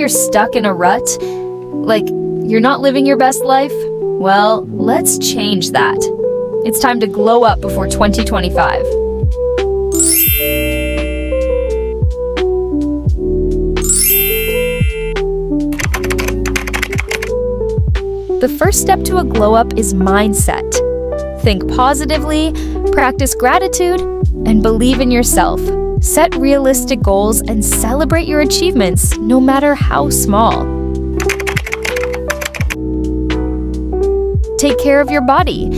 you're stuck in a rut? Like, you're not living your best life? Well, let's change that. It's time to glow up before 2025. The first step to a glow up is mindset. Think positively, practice gratitude, and believe in yourself. Set realistic goals and celebrate your achievements, no matter how small. Take care of your body.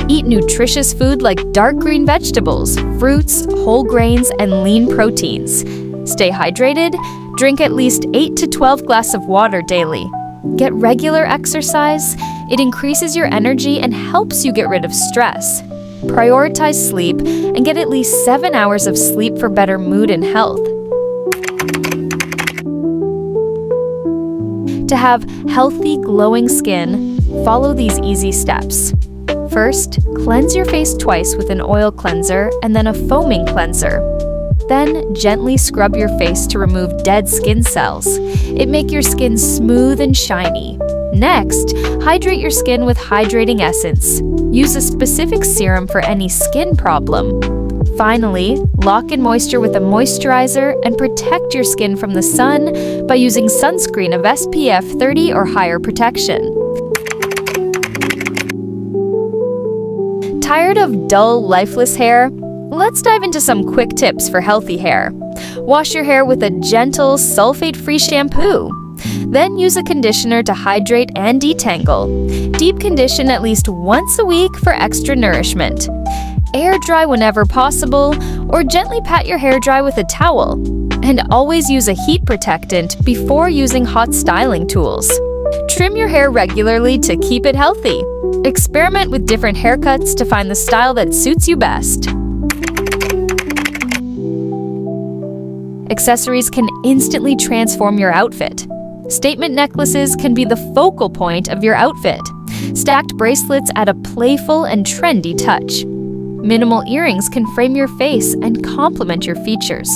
Eat nutritious food like dark green vegetables, fruits, whole grains, and lean proteins. Stay hydrated. Drink at least 8 to 12 glasses of water daily. Get regular exercise. It increases your energy and helps you get rid of stress. Prioritize sleep and get at least 7 hours of sleep for better mood and health. To have healthy, glowing skin, follow these easy steps. First, cleanse your face twice with an oil cleanser and then a foaming cleanser. Then, gently scrub your face to remove dead skin cells. It makes your skin smooth and shiny. Next, hydrate your skin with hydrating essence. Use a specific serum for any skin problem. Finally, lock in moisture with a moisturizer and protect your skin from the sun by using sunscreen of SPF 30 or higher protection. Tired of dull, lifeless hair? Let's dive into some quick tips for healthy hair. Wash your hair with a gentle, sulfate-free shampoo. Then use a conditioner to hydrate and detangle. Deep condition at least once a week for extra nourishment. Air dry whenever possible, or gently pat your hair dry with a towel. And always use a heat protectant before using hot styling tools. Trim your hair regularly to keep it healthy. Experiment with different haircuts to find the style that suits you best. Accessories can instantly transform your outfit. Statement necklaces can be the focal point of your outfit. Stacked bracelets add a playful and trendy touch. Minimal earrings can frame your face and complement your features.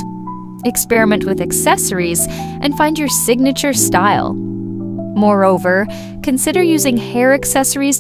Experiment with accessories and find your signature style. Moreover, consider using hair accessories